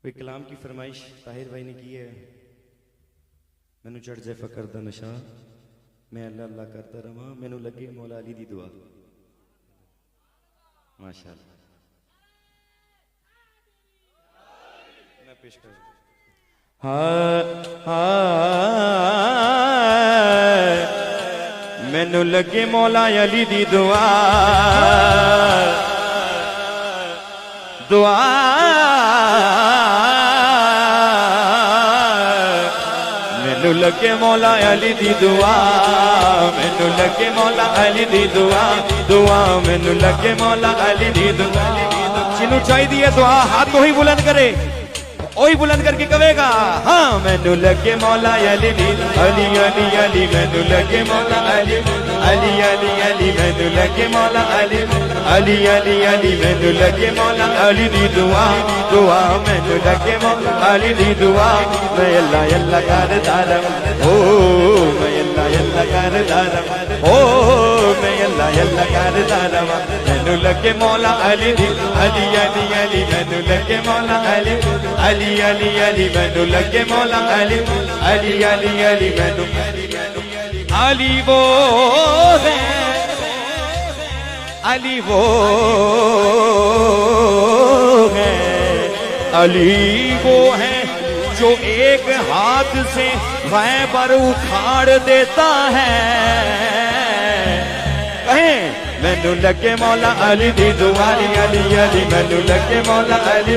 कोई कलाम की फरमाइश ताहिर भाई ने की है। मैनू चढ़ जाए फकर दा नशा, मैं अल्लाह अल्लाह करता रहा, मैनू लगे मौला अली दी दुआ। माशाअल्लाह, मैं पेश कर मैनू लगे मौला अली दी दुआ, दुआ मैनू लगे मौला अली दी दुआ, मैनू लगे मौला अली दी दुआ, दुआ मैनू लगे मौला अली दी दुआ। जिन्हों चाहिए दुआ हाथ वही बुलंद करे, वही बुलंद करके कहेगा हाँ मैनू लगे मौला अली दी, अली अली अली मैनू लगे मौला अली, अली अली अली मैनू लगे मौला अली, अली अली अली मैनू लगे मौला अली दी दुआ, दुआ मैनू लगे मौला अली दी दुआ। मैं अल्लाह अल्लाह करदा रहां, ओ मैं अल्लाह अल्लाह करदा रहां, ओ मैं अल्लाह अल्लाह करदा रहां, मैनू लगे मौला अली दी, अली अली अली मैनू लगे मौला अली, अली अली अली मैनू लगे मौला अली, अली अली अली मैनू अली वो है, अली वो है, अली वो है जो एक हाथ से खैबर उखाड़ देता है। कहें मैनू लगे मौला अली दी दुआ, अली अली अली मैनू लगे मौला अली,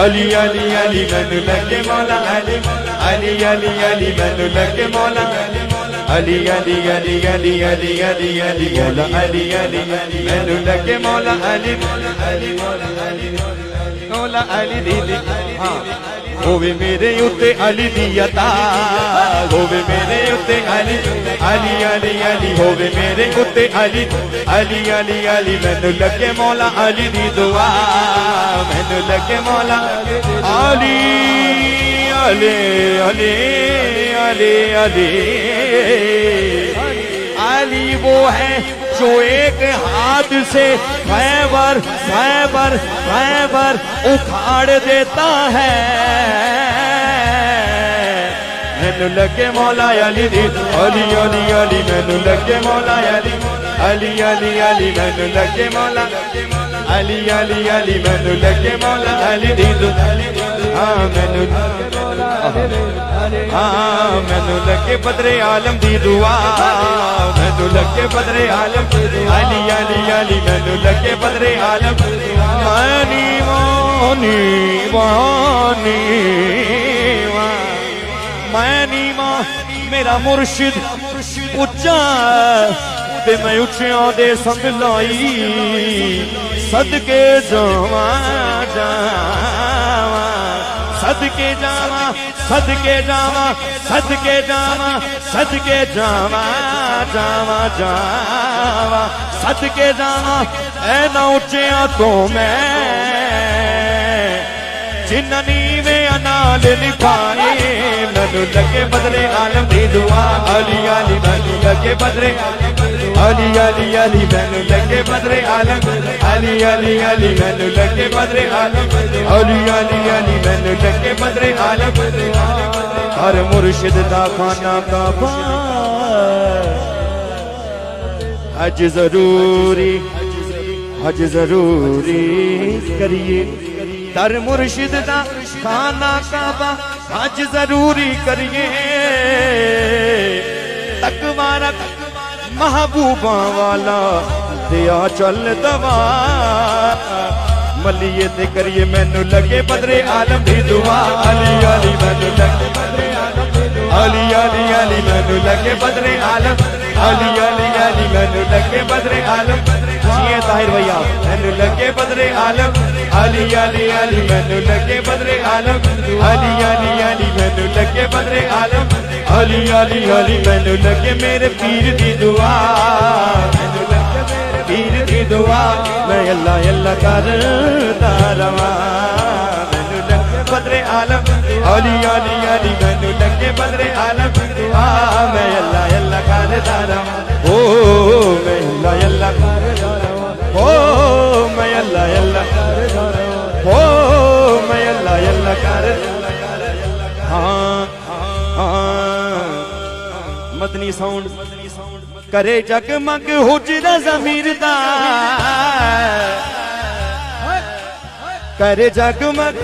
अली अली अली मैनू लगे मौला अली, अली अली अली मैनू लगे मौला अली, अली अली अली अली अली अली मौला अली, अली अली मैनू लगे मौला अली, अली मौला अली दी। हाँ होवे मेरे उत्ते अली दी अता, होवे मेरे उत्ते अली, अली अली अली होवे मेरे उत्ते अली, अली अली अली मैनू लगे मौला अली दी दुआ, मैनू लगे मौला अली, अली अली अली अली अली वो है जो एक हाथ से खैबर खैबर खैबर उखाड़ देता है। मैनू लगे मौला अली दी, अली अली अली मैनू लगे मौला अली, अली अली अली मैनू लगे मौला, अली अली अली मैनू लगे मौला अली दी दुआ। हाँ मैनू, हाँ मैनू लगे बदरे आलम दी दुआ, मैनू लगे बदरे आलम, अली अली अली मैनू लगे बदरे आलम, मानी मानी मानी मानी मां मेरा मुर्शिद उच्चा ते मैं उच्चियां दे संग लाई, सदके जावा जावा, सदके जावा सदके जावा, सदके जावा, सदके जावा जावा जावा, सदके जावा ऐ ना उच्चिया तो मैं जिन्ना नीवे अनाल लिखाए। मैनू लगे बदरे आलम दी दुआ, अली अली मैनू लगे बदरे, अली अली अली मैनू लगे बदरे आलम, अली अली अली मैनू लगे बदरे आलम, अली अली अली मैनू लगे बदरे आलम। हर मुर्शिद दा खाना काबा हज जरूरी, हज जरूरी करिए, दर मुर्शिद दा खाना काबा हज जरूरी करिए। तकवारा महबूबा वाला दिया चल दवा, मलिए ते करिए मैनू लगे बदरे आलम दी दुआ, अली अली मैनू लगे बदरे आलम, अली अली अली मैनू लगे बदरे आलम, अली अली अली मैनू लगे बदरे आलम। जिए ताहिर भैया मैनू लगे बदरे आलम, अली अली अली मैनू लगे बदरे आलम, अली अली अली मैनू लगे बदरे आलम, अली अली अली मैनू लगे मेरे पीर दी दुआ, मैनू लगे मेरे पीर दी दुआ। मैं अल्लाह अल्लाह करदा रहां, मैनू लगे बदरे आलम, अली अली अली मैनू लगे बदरे आलम, मैं अल्लाह अल्लाह करदा रहां, ओ मैं अल्लाह अल्लाह करदा रहां, ओ मैं अल्लाह अल्लाह, ओ मैं अल्लाह अल्लाह अल्लाह कर हाँ हाँ मदनी साउंड करे जगमग हुजरा ज़मीर दा करे जगमग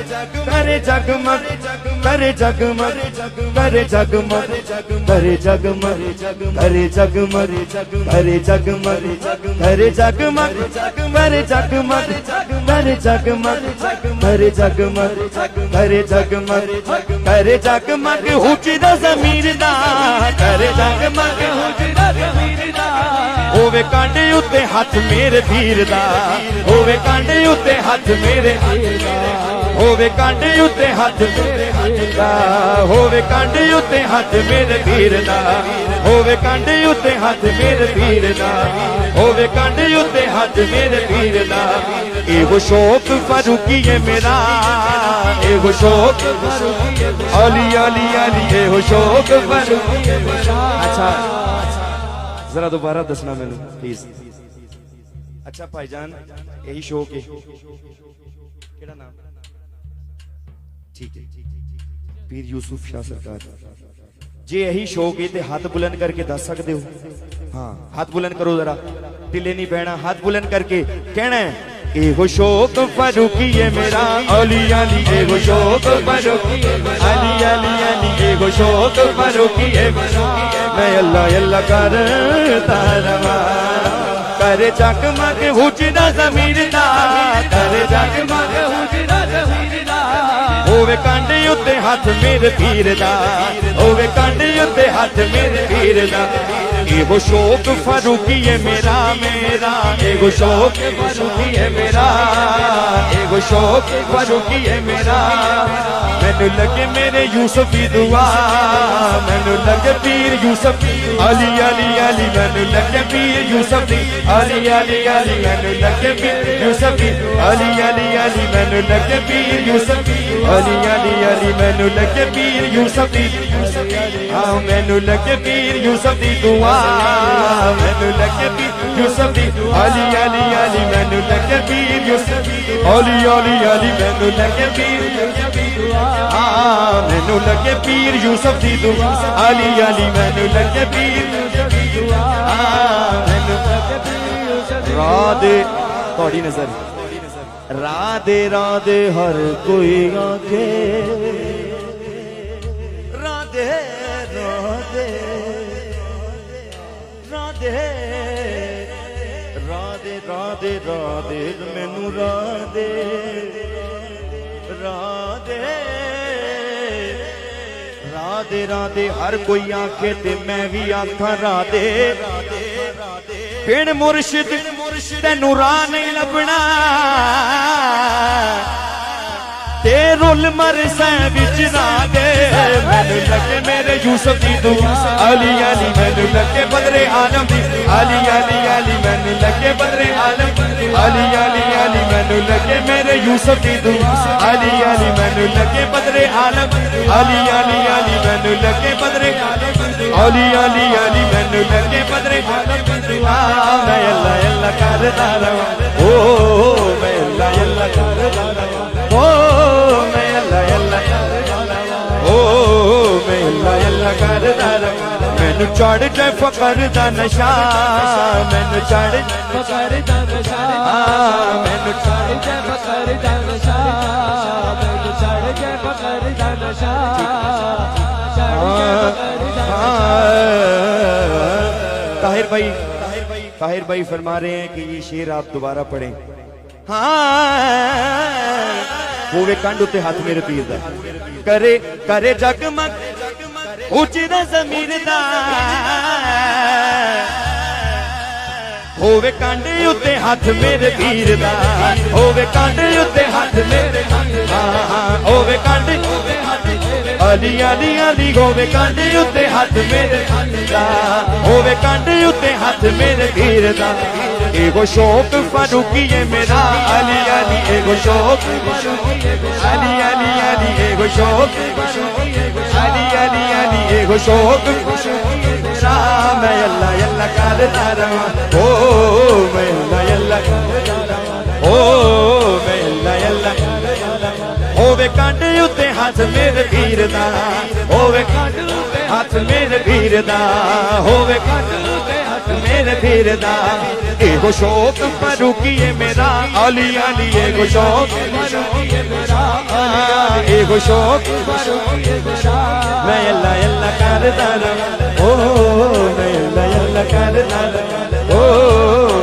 करे जगमग करे जगमग करे जगमग करे जगमग करे जगमग करे जगमग करे जगमग करे जगमग करे जगमग करे जगमग करे जगमग करे जगमग हुजरा ज़मीर दा करे जगमग हुजरा ज़मीर दा होवे कांडे उत्ते हाथ मेरे पीर दा होवे कांडे उत्ते हाथ मेरे होवे कांडे उत्ते हाथ मेरे दा होवे कांडे उत्ते हाथ मेरे पीर दा होवे कांडे उत्ते हाथ मेरे पीर दा होवे कांडे उत्ते हाथ मेरे पीर दा एहो शौक फारूकी है मेरा एहो शौक अली अली अली एहो शौक फारूकी है मेरा। अच्छा जरा दोबारा दसना मैनू प्लीज। अच्छा भाईजान यही शौक है केड़ा नाम ठीक है पीर यूसुफ शाह सरकार जे यही शौक है ते हाथ बुलंद करके दस सकते हो। हाँ हाथ बुलंद करो जरा ढिले नहीं बहना हाथ बुलंद करके कहना है एहो शौक फारूकी है मेरा अली अली एहो शौक फारूकी अली अली अली एहो शौक फारूकी है मैं अल्लाह अल्लाह करता रवा करे जगमग हुजरा ज़मीर दा करे जगमग हुजरा ज़मीर दा होवे कांडे उत्ते हाथ मेरे पीर दा होवे कांडे उत्ते हाथ मेरे पीर दा एहो शौक फारूकी है मेरा मेरा एहो शौक फारूकी है मेरा एहो शौक फारूकी है मेरा मैनू लगे मेरे यूसुफ की दुआ मैनू लगे पीर यूसुफ अली अली अली मैनू लगे पीर यूसुफ अली अली अली मैनू लगे पीर यूसुफ अली अली अली मैनू लगे पीर यूसुफ अली अली अली मैनू लगे पीर यूसुफ हाँ मैनू लगे पीर यूसुफ की दुआ मैनू लगे पीर यूसुफ अली अली अली मैनू लगे पीर यूसुफ अली अली अली मैनू लगे पीर हाँ मैनू लगे पीर यूसुफ की दुआ अली अली मैनू लगे पीर राधे थोड़ी नजर राधे राधे हर कोई आके राधे राधे राधे राधे राधे राधे मैनू राधे राधे राधे राधे हर कोई आखे ते मैं भी आखा राधे बिन मुर्शिद तेनू राह नहीं लभना ते रुल मर सै विच राधे मैनू लगे मेरे यूसुफ दी दुआ अली अली मैनू लगे बदरे आलम दी अली अली अली मैनू लगे बदरे आलम अली अली अली मैनू लगे मेरे यूसुफ दी दुआ अली अली मैनू लगे बदरे आलम अली अली अली मैनू लगे बदरे आलम अली अली अली मैनू लगे बदरे आलम मैं अल्लाह अल्लाह करदा रवां ओ मैं अल्लाह अल्लाह करदा रवां ओ मैं अल्लाह अल्लाह ओ मैं अल्लाह अल्लाह करदा रवां मैनू चढ़ जाए फकर दा नशा मैनू चढ़ फकर दा नशा मैनू चढ़ जाए फकर दा नशा मैनू चढ़ जाए फकर दा नशा ताहिर भाई फरमा रहे हैं कि ये शेर आप दोबारा पढ़ें। हाँ होवे कंड उत्ते हाथ मेरे पीर दा करे करे जगमग हुजरा ज़मीर दा होवे कांडे उत्ते हाथ मेरे पीर दा होवे कांडे उत्ते हाथ मेरे हाँ होवे कांडे अली अली अली होवे कांडे उत्ते हाथ मेरे दा होवे कांडे उत्ते हाथ मेरे पीर दा एगो शौक फारूकी है मेरा अली अली एगो शौक अली अली अली एगो शौक अली अली अली एगो शौक मैं अल्लाह अल्लाह करता रवां ओ मैं अल्लाह अल्लाह करता रवां ओ मैं अल्लाह अल्लाह ओ होवे कांटे उत्ते हाथ मेरे वीर दा, होवे कांटे उत्ते हाथ मेरे वीर दा, होवे कांटे उत्ते हाथ मेरे वीर दा। एगो शौक फरूकीए मेरा आली आली, एगो शौक फरूकीए मेरा आली, एगो शौक फरूकीए मेरा। मैं अल्लाह अल्लाह करदा रवां, ओ मैं अल्लाह अल्लाह करदा रवां, ओ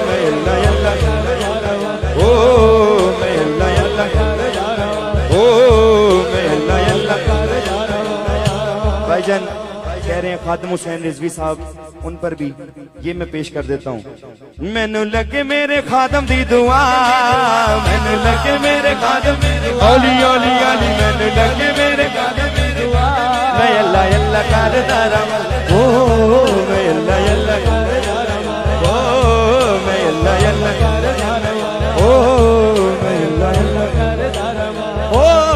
मैं अल्लाह अल्लाह करदा रवां, ओ मैं अल्लाह अल्लाह करदा रवां, ओ मैं अल्लाह अल्लाह करदा रवां। भाईजान कह रहे हैं खादिम हुसैन रिजवी साहब, उन पर भी ये मैं पेश कर देता हूँ। मैनू लगे मेरे खादम दी दुआ, मैनू लगे मेरे खादम ओली ओली ओली, मैनू लगे मेरे खादम दी दुआ। मैं अल्लाह अल्लाह करदा रवां, ओ मैं अल्लाह अल्लाह करदा रवां, ओ मैं अल्लाह अल्लाह करदा रवां, ओ मैं अल्लाह अल्लाह करदा रवां, ओ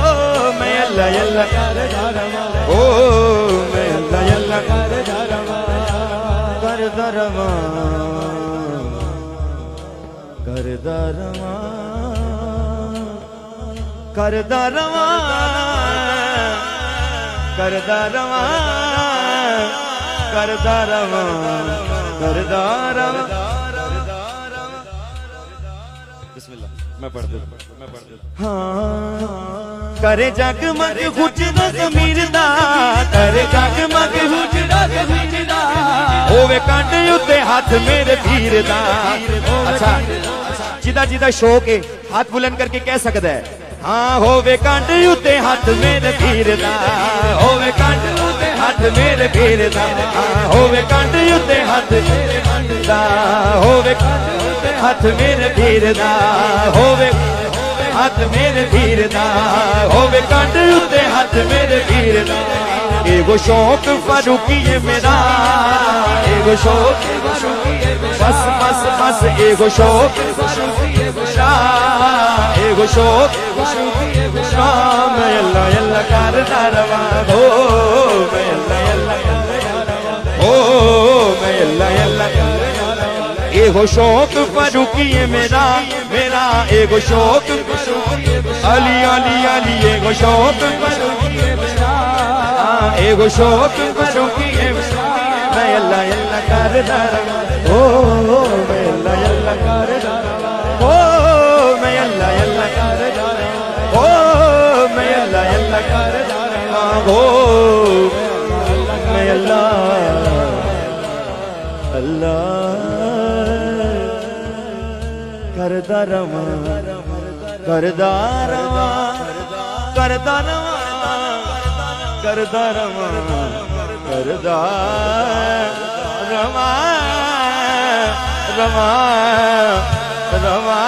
मैं अल्लाह अल्लाह करदा रवां, ओ मैं अल्लाह अल्लाह करदा रवां, करदा रवां, करदा रवां, करदा रवां, करदा रवां, करदा रवां, करदा रवां। बिस्मिल्लाह, मैं पढ़ देता हूं। हाँ करे जगमग हुजदा ज़मीर दा, करे जगमग हुजदा ज़मीर दा, होवे कांटे उत्ते हाथ मेरे वीर दा। अच्छा जिदा जिदा शौक है हाथ बुलंद करके कह सकता है, हाँ होवे कांटे उत्ते हाथ मेरे वीर दा, होवे कांटे उत्ते हाथ मेरे वीर दा, होवे कांटे उत्ते हाथ मेरे वीर दा, होवे कांटे उत्ते हाथ मेरे वीर दा, होवे हाथ मेरे वीर दा, होवे कांटे उत्ते हाथ मेरे वीर दा। एगो शौक फरूकीए मेरा, एगो शौक बस बस बस, एगो शौक फरूकीए मेरा, एगो शौक फरूकीए मेरा। मैं अल्लाह अल्लाह करदा रवां, ओ मैं अल्लाह अल्लाह करदा रवां, ओ मैं अल्लाह अल्लाह करदा रवां। एगो शौक फरूकीए मेरा, मेरा एगो शौक अली अली अली, एगो शौक फरूकीए मेरा, एगो शौक फरूकीए मेरा। मैं अल्लाह अल्लाह करदा रवां, ओ मैं अल्लाह अल्लाह करदा रवां, ओ मैं अल्लाह अल्लाह करदा रवां, ओ मैं अल्लाह अल्लाह करदा रवां, ओ मैं अल्लाह अल्लाह करदा रवां, करदा रवां, करदा रवां, करदा रवां, करदा रवां, रवां रवां